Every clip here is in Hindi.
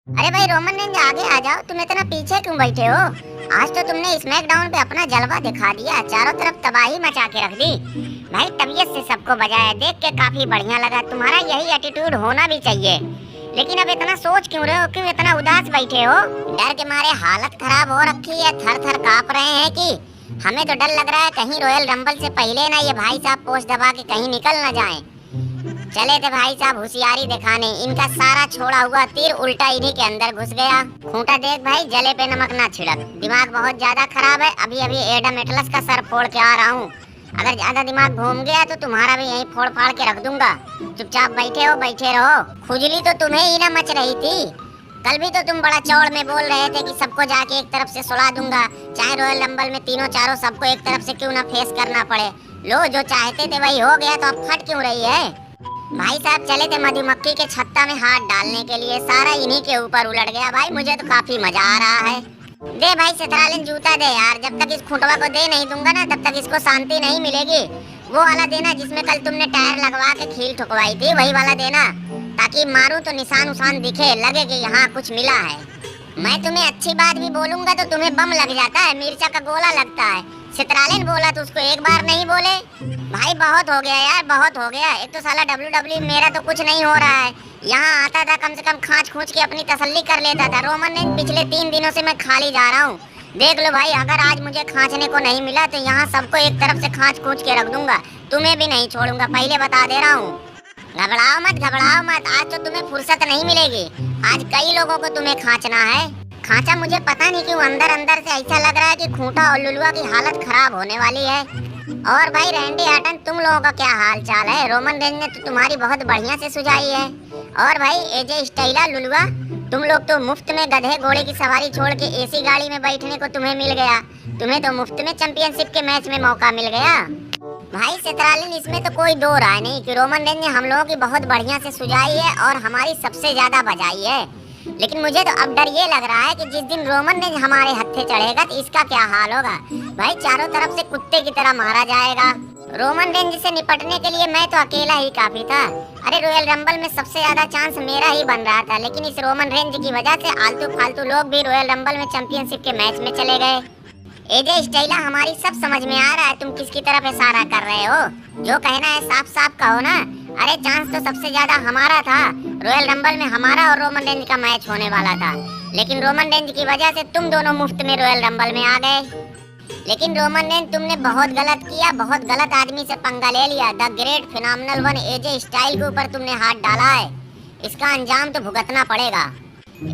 अरे भाई रोमन रेंज आगे आ जाओ, तुम इतना पीछे क्यों बैठे हो? आज तो तुमने स्मैकडाउन पे अपना जलवा दिखा दिया, चारों तरफ तबाही मचा के रख दी। भाई तबीयत से सबको बजाया, देख के काफी बढ़िया लगा। तुम्हारा यही एटीट्यूड होना भी चाहिए। लेकिन अब इतना सोच क्यों रहे हो, क्यों इतना उदास बैठे हो? डर के मारे हालत खराब हो रखी है, थर थर कांप रहे हैं कि हमें तो डर लग रहा है कहीं रॉयल रंबल से पहले ना ये भाई साहब पोस्ट दबा के कहीं निकल ना जाएं। चले थे भाई साहब होशियारी दिखाने, इनका सारा छोड़ा हुआ तीर उल्टा इन्हीं के अंदर घुस गया। खूंटा देख भाई, जले पे नमक ना छिड़क। दिमाग बहुत ज्यादा खराब है, अभी अभी एडम एटलस का सर फोड़ के आ रहा हूँ। अगर ज्यादा दिमाग घूम गया तो तुम्हारा भी यहीं फोड़ फाड़ के रख दूंगा। चुपचाप बैठे हो, बैठे रहो। खुजली तो तुम्हें ही ना मच रही थी। कल भी तो तुम बड़ा चौड़ में बोल रहे थे कि सबको जाके एक तरफ से सुला दूंगा, चाहे रॉयल रंबल में तीनों चारों सबको एक तरफ से क्यों ना फेस करना पड़े। लो, जो चाहते थे वही हो गया, तो अब फट क्यों रही है? भाई साहब चले थे मधुमक्खी के छत्ता में हाथ डालने के लिए, सारा इन्हीं के ऊपर उलट गया। भाई मुझे तो काफी मजा आ रहा है। दे भाई सतरालिन जूता दे यार, जब तक इस खुटवा को दे नहीं दूंगा ना तब तक इसको शांति नहीं मिलेगी। वो वाला देना जिसमें कल तुमने टायर लगवा के खील ठुकवाई थी, वही वाला देना, ताकि मारूं तो निशान उशान दिखे, लगे कि यहाँ कुछ मिला है। मैं तुम्हें अच्छी बात भी बोलूंगा तो तुम्हें बम लग जाता है, मिर्चा का गोला लगता है। सितरालिन बोला तो उसको एक बार नहीं बोले। भाई बहुत हो गया यार, बहुत हो गया। एक तो साला WWE मेरा तो कुछ नहीं हो रहा है। यहाँ आता था कम से कम खांच खूंच के अपनी तसल्ली कर लेता था। रोमन ने पिछले 3 दिनों से मैं खाली जा रहा हूँ। देख लो भाई, अगर आज मुझे खांचने को नहीं मिला तो यहाँ सबको एक तरफ से खांच खूंच के रख दूंगा, तुम्हें भी नहीं छोड़ूंगा, पहले बता दे रहा हूँ। घबराओ मत, घबराओ मत, आज तो तुम्हें फुर्सत नहीं मिलेगी। आज कई लोगों को तुम्हें खांचना है। खांचा मुझे पता नहीं क्यों अंदर अंदर से ऐसा लग रहा है कि खूंटा और लुलुआ की हालत खराब होने वाली है। और भाई रैंडी आर्टन, तुम लोगों का क्या हाल चाल है? रोमन रेंज ने तो तुम्हारी बहुत बढ़िया से सुझाई है। और भाई एजे स्टाइला, लुलुआ, तुम लोग तो मुफ्त में गधे घोड़े की सवारी छोड़ के एसी गाड़ी में बैठने को तुम्हें मिल गया। तुम्हें तो मुफ्त में चैंपियनशिप के मैच में मौका मिल गया। भाई सितरालिन, इसमें तो कोई दो राय नहीं कि रोमन रेंज ने हम लोगों की बहुत बढ़िया से सुझाई है और हमारी सबसे ज्यादा बजाई है। लेकिन मुझे तो अब डर ये लग रहा है कि जिस दिन रोमन रेंज हमारे हत्थे चढ़ेगा तो इसका क्या हाल होगा। भाई चारों तरफ से कुत्ते की तरह मारा जाएगा। रोमन रेंज से निपटने के लिए मैं तो अकेला ही काफी था। अरे रॉयल रंबल में सबसे ज्यादा चांस मेरा ही बन रहा था, लेकिन इस रोमन रेंज की वजह से आलतू फालतू लोग भी रॉयल रंबल में चैंपियनशिप के मैच में चले गए। एजे स्टाइला, हमारी सब समझ में आ रहा है तुम किसकी तरफ इशारा कर रहे हो। जो कहना है साफ साफ कहो ना। अरे चांस तो सबसे ज्यादा हमारा था। रॉयल रंबल में हमारा और रोमन रेंज का मैच होने वाला था, लेकिन रोमन रेंज की वजह से तुम दोनों मुफ्त में रॉयल रंबल में आ गए। लेकिन रोमन रेंज, तुमने बहुत गलत किया, बहुत गलत आदमी से पंगा ले लिया। The great phenomenal one AJ style के ऊपर तुमने हाथ डाला है, इसका अंजाम तो भुगतना पड़ेगा।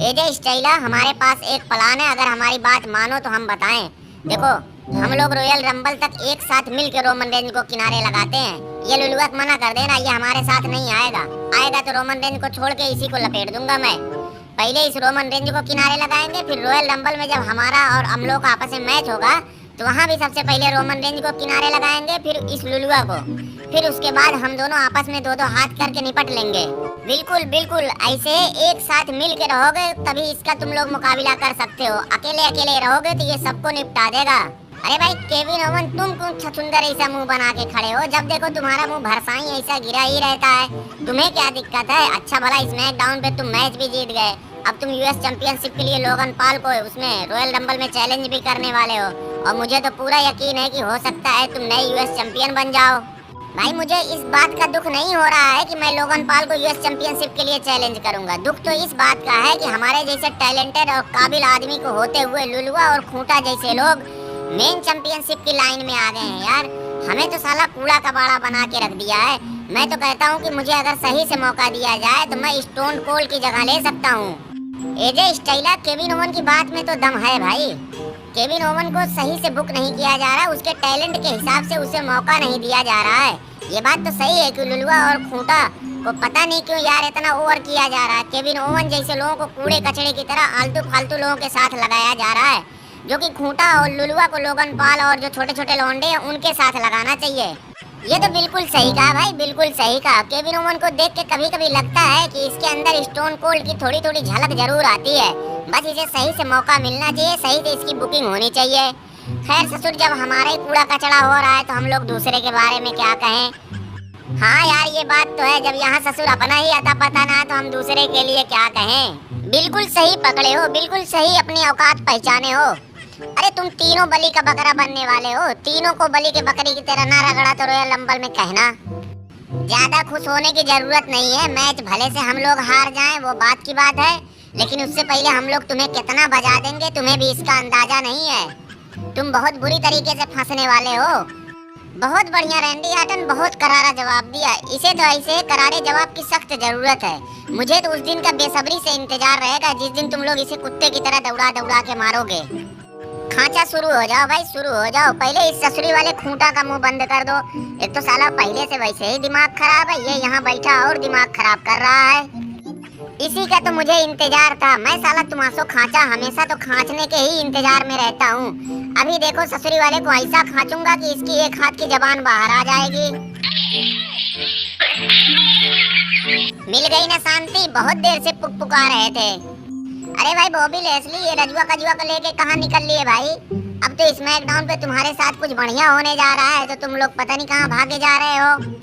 एजे स्टाइला, हमारे पास एक प्लान है, अगर हमारी बात मानो तो हम बताएं। देखो, हम लोग रॉयल रंबल तक एक साथ मिलकर रोमन रेंज को किनारे लगाते हैं। ये लुलुआ मना कर देना, ये हमारे साथ नहीं आएगा। आएगा तो रोमन रेंज को छोड़ के इसी को लपेट दूंगा मैं। पहले इस रोमन रेंज को किनारे लगाएंगे, फिर रॉयल रंबल में जब हमारा और हम लोग का आपस में मैच होगा तो वहाँ भी सबसे पहले रोमन रेंज को किनारे लगाएंगे, फिर इस लुलुआ को, फिर उसके बाद हम दोनों आपस में दो दो हाथ करके निपट लेंगे। बिल्कुल बिल्कुल, ऐसे एक साथ मिल के रहोगे तभी इसका तुम लोग मुकाबला कर सकते हो। अकेले अकेले रहोगे तो ये सबको निपटा देगा। अरे भाई केविन ओवन, तुम क्यों छछुंदर ऐसा मुंह बना के खड़े हो? जब देखो तुम्हारा मुंह भरसाई ऐसा गिरा ही रहता है। तुम्हें क्या दिक्कत है? अच्छा भला स्मैकडाउन पे तुम मैच भी जीत गए, अब तुम यूएस चैंपियनशिप के लिए लोगन पॉल को उसमें रॉयल रंबल में चैलेंज भी करने वाले हो। और मुझे तो पूरा यकीन है कि हो सकता है तुम नए यूएस चैंपियन बन जाओ। भाई मुझे इस बात का दुख नहीं हो रहा है कि मैं लोगन पॉल को यूएस चैंपियनशिप के लिए चैलेंज करूंगा। दुख तो इस बात का है कि हमारे जैसे टैलेंटेड और काबिल आदमी को होते हुए लुलुआ और खूंटा जैसे लोग मेन चैंपियनशिप की लाइन में आ गए हैं। यार हमें तो साला कूड़ा कबाड़ा बना के रख दिया है। मैं तो कहता हूँ कि मुझे अगर सही से मौका दिया जाए तो मैं स्टोन कोल्ड की जगह ले सकता हूँ। एजे स्टाइला, केविन ओवन की बात में तो दम है भाई। केविन ओवन को सही से बुक नहीं किया जा रहा, उसके टैलेंट के हिसाब से उसे मौका नहीं दिया जा रहा है। ये बात तो सही है कि लुलुआ और खूंटा को पता नहीं क्यों यार इतना ओवर किया जा रहा है। केविन ओवन जैसे लोगों को कूड़े कचड़े की तरह आलतू फालतू लोगों के साथ लगाया जा रहा है, जो कि खूंटा और लुलुआ को लोगन पॉल और जो छोटे छोटे लौंडे हैं उनके साथ लगाना चाहिए। ये तो बिल्कुल सही कहा भाई, बिल्कुल सही कहा। केविन ओवन को देख के कभी कभी लगता है कि इसके अंदर स्टोन कोल्ड की थोड़ी थोड़ी झलक जरूर आती है। बस इसे सही से मौका मिलना चाहिए, सही से इसकी बुकिंग होनी चाहिए। खैर ससुर, जब हमारा ही कूड़ा कचड़ा हो रहा है तो हम लोग दूसरे के बारे में क्या कहें। हाँ यार, ये बात तो है, जब यहाँ ससुर अपना ही अता पता ना तो हम दूसरे के लिए क्या कहें। बिल्कुल सही पकड़े हो, बिल्कुल सही अपनी औकात पहचाने हो। अरे तुम तीनों बलि का बकरा बनने वाले हो, तीनों को बलि के बकरी की तरह ना रगड़ा तो रॉयल रंबल में कहना। ज्यादा खुश होने की जरूरत नहीं है, मैच भले से हम लोग हार जाएं वो बात की बात है, लेकिन उससे पहले हम लोग तुम्हें कितना बजा देंगे तुम्हें भी इसका अंदाजा नहीं है। तुम बहुत बुरी तरीके से फंसने वाले हो। बहुत बढ़िया रैंडी ऑर्टन, बहुत करारा जवाब दिया। इसे तो ऐसे करारे जवाब की सख्त जरूरत है। मुझे तो उस दिन का बेसब्री से इंतजार रहेगा जिस दिन तुम लोग इसे कुत्ते की तरह दौड़ा दौड़ा के मारोगे। खांचा शुरू हो जाओ भाई, शुरू हो जाओ। पहले इस ससुरी वाले खूंटा का मुंह बंद कर दो। एक तो साला पहले से वैसे ही दिमाग खराब है, ये यहाँ बैठा और दिमाग खराब कर रहा है। इसी का तो मुझे इंतजार था। मैं साला तुम्हासो खांचा हमेशा तो खांचने के ही इंतजार में रहता हूँ। अभी देखो ससुरी वाले को ऐसा खांचूंगा कि इसकी एक हाथ की जबान बाहर आ जाएगी। मिल गई ना शांति, बहुत देर से पुका रहे थे। अरे भाई बॉबी लेस्ली, ये रजुआ कजुआ को लेके कहाँ निकल लिए भाई? अब तो स्मैकडाउन पे तुम्हारे साथ कुछ बढ़िया होने जा रहा है तो तुम लोग पता नहीं कहाँ भागे जा रहे हो।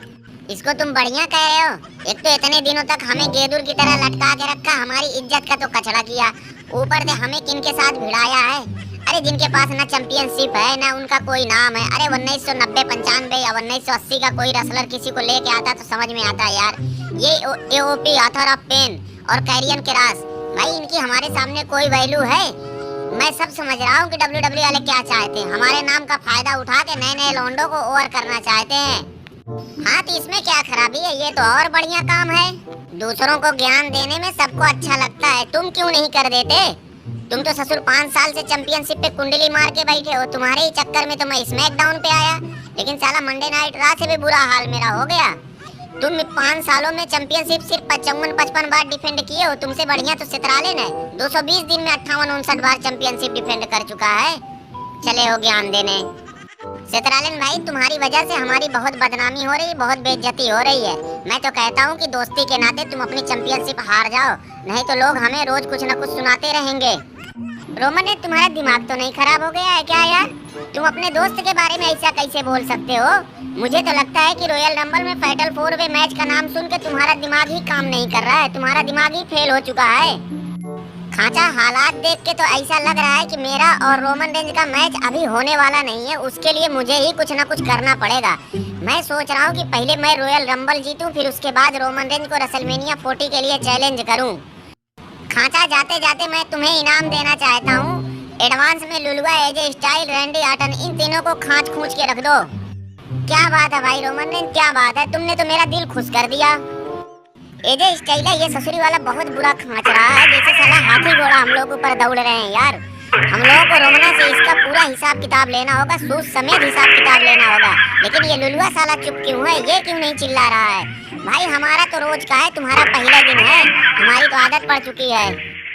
इसको तुम बढ़िया कह रहे हो? एक तो इतने दिनों तक हमें गेदुर की तरह लटका के रखा, हमारी इज्जत का तो कचरा किया, ऊपर से हमें किनके साथ भिड़ाया है। अरे जिनके पास ना चैंपियनशिप है ना उनका कोई नाम है। अरे 1990-95 या 1980 का कोई रेसलर किसी को लेके आता तो समझ में आता यार। ये एओपी ऑथर ऑफ पेन और कैरियन क्रास, भाई इनकी हमारे सामने कोई वैल्यू है? मैं सब समझ रहा हूँ कि WWE वाले क्या चाहते हैं, हमारे नाम का फायदा उठा के नए नए लौंडों को ओवर करना चाहते हैं। हाँ तो इसमें क्या खराबी है, ये तो और बढ़िया काम है। दूसरों को ज्ञान देने में सबको अच्छा लगता है, तुम क्यों नहीं कर देते? तुम तो ससुर 5 साल से चैंपियनशिप पे कुंडली मार के बैठे हो, तुम्हारे ही चक्कर में तो मैं स्मैकडाउन पे आया, लेकिन साला मंडे नाइट रॉ से भी बुरा हाल मेरा हो गया। तुम 5 सालों में चैंपियनशिप सिर्फ 55-55 बार डिफेंड किए हो, तुमसे बढ़िया तो सितराले ने 220 दिन में 58-59 बार चैंपियनशिप डिफेंड कर चुका है। चले हो ज्ञान देने। सितरालन भाई, तुम्हारी वजह से हमारी बहुत बदनामी हो रही, बहुत बेइज्जती हो रही है। मैं तो कहता हूँ कि दोस्ती के नाते तुम अपनी चैंपियनशिप हार जाओ, नहीं तो लोग हमें रोज कुछ न कुछ सुनाते रहेंगे। रोमन ने तुम्हारा दिमाग तो नहीं खराब हो गया है क्या यार? तुम अपने दोस्त के बारे में ऐसा कैसे बोल सकते हो? मुझे तो लगता है कि रॉयल रंबल में फाइटल 4 वे मैच का नाम सुन के तुम्हारा दिमाग ही काम नहीं कर रहा है, तुम्हारा दिमाग ही फेल हो चुका है। खांचा, हालात देख के तो ऐसा लग रहा है कि मेरा और रोमन रेंज का मैच अभी होने वाला नहीं है, उसके लिए मुझे ही कुछ ना कुछ करना पड़ेगा। मैं सोच रहा हूँ कि पहले मैं रॉयल रंबल जीतूं, फिर उसके बाद रोमन रेंज को रेसलमेनिया 40 के लिए चैलेंज करूँ। खांचा, जाते जाते मैं तुम्हें इनाम देना चाहता हूँ। एडवांस में लुलुआ, एजे स्टाइल, रैंडी ऑर्टन, इन तीनों को खांच खूंच के रख दो। क्या बात है भाई रोमन रेंज, क्या बात है, तुमने तो मेरा दिल खुश कर दिया। एजे स्टाइल, ये ससुरी वाला बहुत बुरा खांच रहा है, जैसे साला हाथी घोड़ा हम लोग ऊपर दौड़ रहे हैं यार। हम लोगों को रोमना से इसका पूरा हिसाब किताब लेना होगा, सूद समेत हिसाब किताब लेना होगा। लेकिन ये लुलुआ साला चुप क्यों है, ये क्यों नहीं चिल्ला रहा है? भाई हमारा तो रोज का है, तुम्हारा पहला दिन है, हमारी तो आदत पड़ चुकी है।